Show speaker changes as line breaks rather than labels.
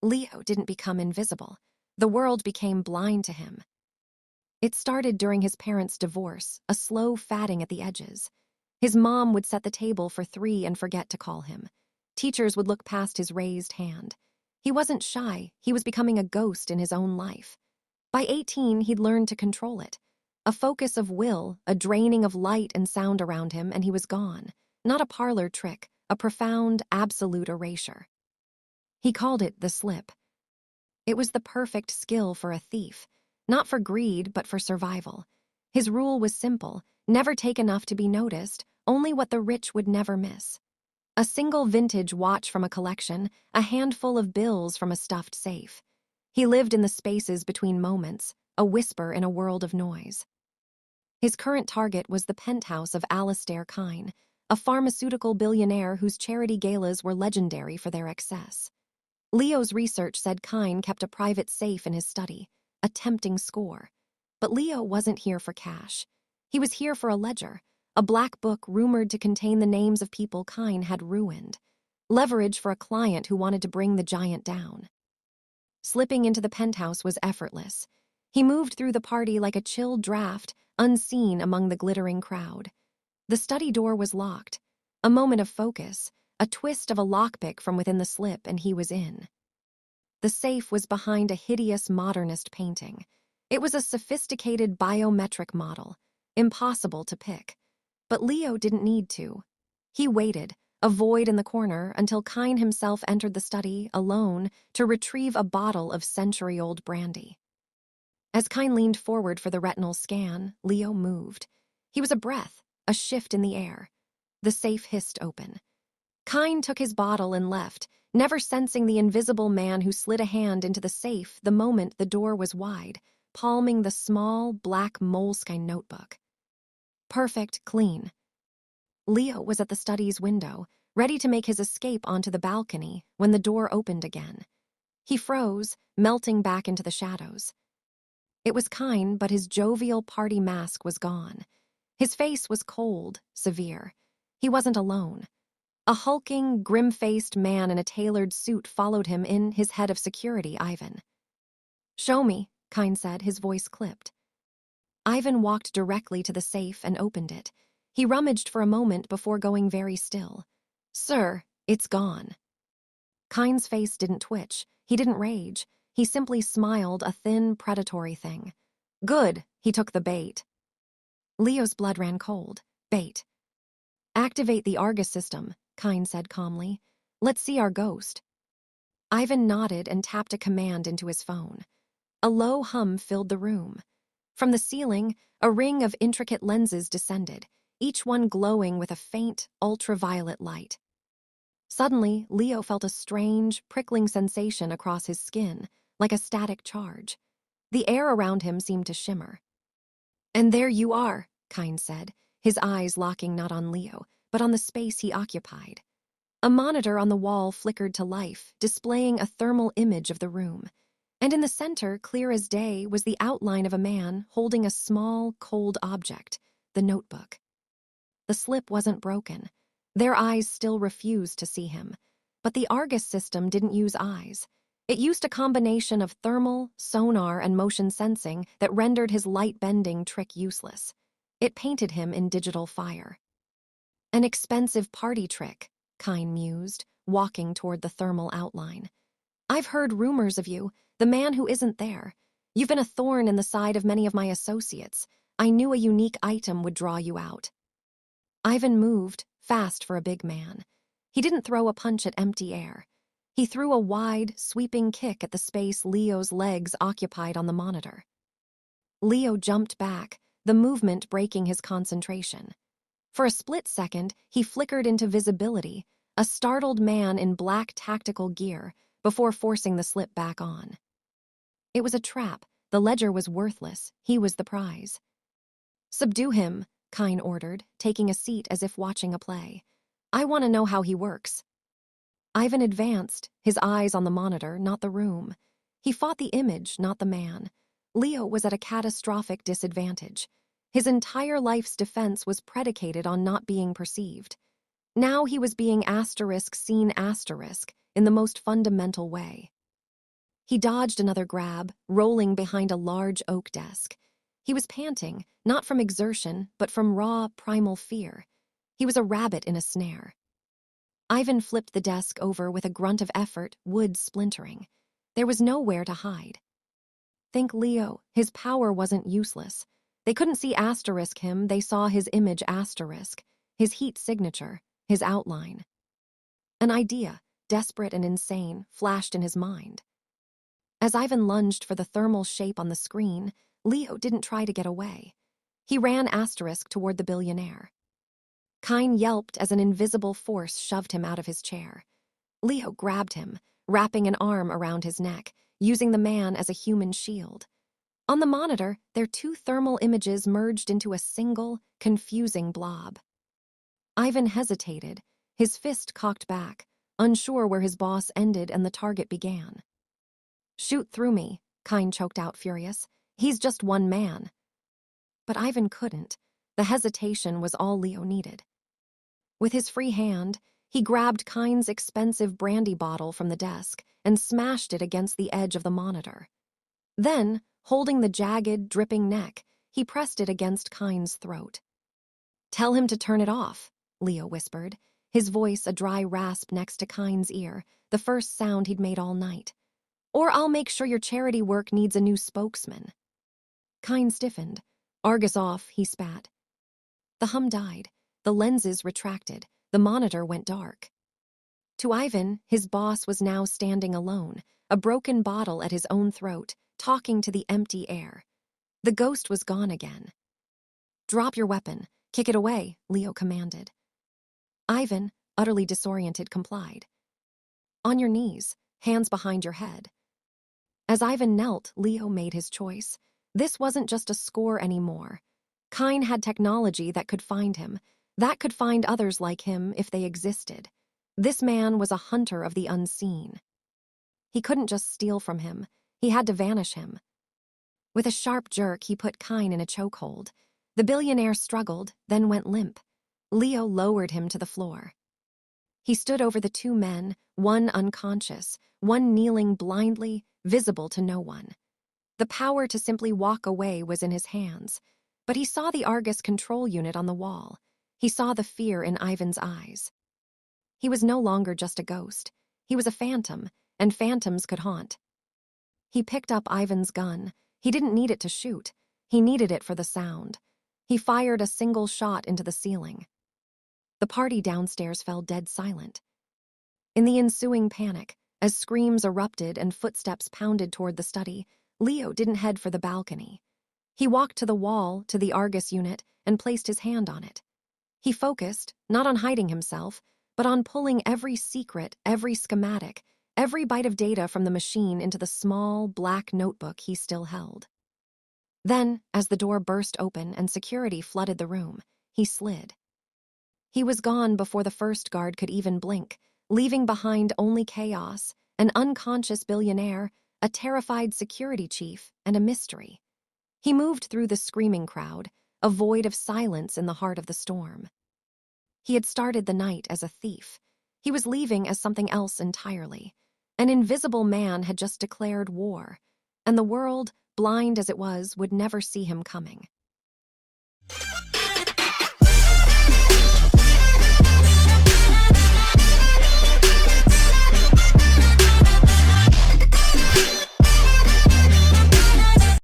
Leo didn't become invisible. The world became blind to him. It started during his parents' divorce, a slow fatting at the edges. His mom would set the table for 3 and forget to call him. Teachers would look past his raised hand. He wasn't shy, he was becoming a ghost in his own life. By 18, he'd learned to control it. A focus of will, a draining of light and sound around him, and he was gone. Not a parlor trick, a profound, absolute erasure. He called it the slip. It was the perfect skill for a thief, not for greed, but for survival. His rule was simple: never take enough to be noticed, only what the rich would never miss. A single vintage watch from a collection, a handful of bills from a stuffed safe. He lived in the spaces between moments, a whisper in a world of noise. His current target was the penthouse of Alastair Kine, a pharmaceutical billionaire whose charity galas were legendary for their excess. Leo's research said Kine kept a private safe in his study, a tempting score. But Leo wasn't here for cash. He was here for a ledger, a black book rumored to contain the names of people Kine had ruined. Leverage for a client who wanted to bring the giant down. Slipping into the penthouse was effortless. He moved through the party like a chill draft, unseen among the glittering crowd. The study door was locked. A moment of focus, a twist of a lockpick from within the slip, and he was in. The safe was behind a hideous modernist painting. It was a sophisticated biometric model, impossible to pick. But Leo didn't need to. He waited, a void in the corner, until Kine himself entered the study, alone, to retrieve a bottle of century-old brandy. As Kine leaned forward for the retinal scan, Leo moved. He was a breath, a shift in the air. The safe hissed open. Kine took his bottle and left, never sensing the invisible man who slid a hand into the safe the moment the door was wide, palming the small, black moleskine notebook. Perfect, clean. Leo was at the study's window, ready to make his escape onto the balcony, when the door opened again. He froze, melting back into the shadows. It was Kine, but his jovial party mask was gone. His face was cold, severe. He wasn't alone. A hulking, grim-faced man in a tailored suit followed him in, his head of security, Ivan. "Show me," Kine said, his voice clipped. Ivan walked directly to the safe and opened it. He rummaged for a moment before going very still. "Sir, it's gone." Kine's face didn't twitch. He didn't rage. He simply smiled, a thin, predatory thing. "Good," he took the bait. Leo's blood ran cold. Bait. "Activate the Argus system," Kine said calmly. "Let's see our ghost." Ivan nodded and tapped a command into his phone. A low hum filled the room. From the ceiling, a ring of intricate lenses descended, each one glowing with a faint, ultraviolet light. Suddenly, Leo felt a strange, prickling sensation across his skin, like a static charge. The air around him seemed to shimmer. "And there you are," Kine said, his eyes locking not on Leo, but on the space he occupied. A monitor on the wall flickered to life, displaying a thermal image of the room. And in the center, clear as day, was the outline of a man holding a small, cold object, the notebook. The slip wasn't broken. Their eyes still refused to see him. But the Argus system didn't use eyes. It used a combination of thermal, sonar, and motion sensing that rendered his light-bending trick useless. It painted him in digital fire. "An expensive party trick," Kine mused, walking toward the thermal outline. "I've heard rumors of you, the man who isn't there. You've been a thorn in the side of many of my associates. I knew a unique item would draw you out." Ivan moved, fast for a big man. He didn't throw a punch at empty air. He threw a wide, sweeping kick at the space Leo's legs occupied on the monitor. Leo jumped back, the movement breaking his concentration. For a split second, he flickered into visibility, a startled man in black tactical gear, before forcing the slip back on. It was a trap. The ledger was worthless. He was the prize. "Subdue him," Kine ordered, taking a seat as if watching a play. "I want to know how he works." Ivan advanced, his eyes on the monitor, not the room. He fought the image, not the man. Leo was at a catastrophic disadvantage. His entire life's defense was predicated on not being perceived. Now he was being **seen** in the most fundamental way. He dodged another grab, rolling behind a large oak desk. He was panting, not from exertion, but from raw, primal fear. He was a rabbit in a snare. Ivan flipped the desk over with a grunt of effort, wood splintering. There was nowhere to hide. Think Leo, his power wasn't useless. They couldn't see asterisk him, they saw his image asterisk, his heat signature, his outline. An idea, desperate and insane, flashed in his mind. As Ivan lunged for the thermal shape on the screen, Leo didn't try to get away. He ran asterisk toward the billionaire. Kine yelped as an invisible force shoved him out of his chair. Leo grabbed him, wrapping an arm around his neck, using the man as a human shield. On the monitor, their two thermal images merged into a single, confusing blob. Ivan hesitated, his fist cocked back, unsure where his boss ended and the target began. "Shoot through me," Kine choked out, furious. "He's just one man." But Ivan couldn't. The hesitation was all Leo needed. With his free hand, he grabbed Kine's expensive brandy bottle from the desk and smashed it against the edge of the monitor. Then, holding the jagged, dripping neck, he pressed it against Kine's throat. "Tell him to turn it off," Leo whispered, his voice a dry rasp next to Kine's ear, the first sound he'd made all night. "Or I'll make sure your charity work needs a new spokesman." Kine stiffened. "Argus off," he spat. The hum died. The lenses retracted. The monitor went dark. To Ivan, his boss was now standing alone, a broken bottle at his own throat, talking to the empty air. The ghost was gone again. "Drop your weapon. Kick it away," Leo commanded. Ivan, utterly disoriented, complied. "On your knees, hands behind your head." As Ivan knelt, Leo made his choice. This wasn't just a score anymore. Kine had technology that could find him, that could find others like him if they existed. This man was a hunter of the unseen. He couldn't just steal from him. He had to vanish him. With a sharp jerk, he put Kine in a chokehold. The billionaire struggled, then went limp. Leo lowered him to the floor. He stood over the two men, one unconscious, one kneeling blindly, visible to no one. The power to simply walk away was in his hands, but he saw the Argus control unit on the wall. He saw the fear in Ivan's eyes. He was no longer just a ghost. He was a phantom, and phantoms could haunt. He picked up Ivan's gun. He didn't need it to shoot. He needed it for the sound. He fired a single shot into the ceiling. The party downstairs fell dead silent. In the ensuing panic, as screams erupted and footsteps pounded toward the study, Leo didn't head for the balcony. He walked to the wall, to the Argus unit, and placed his hand on it. He focused, not on hiding himself, but on pulling every secret, every schematic, every byte of data from the machine into the small, black notebook he still held. Then, as the door burst open and security flooded the room, he slid. He was gone before the first guard could even blink, leaving behind only chaos, an unconscious billionaire, a terrified security chief, and a mystery. He moved through the screaming crowd, a void of silence in the heart of the storm. He had started the night as a thief. He was leaving as something else entirely. An invisible man had just declared war, and the world, blind as it was, would never see him coming.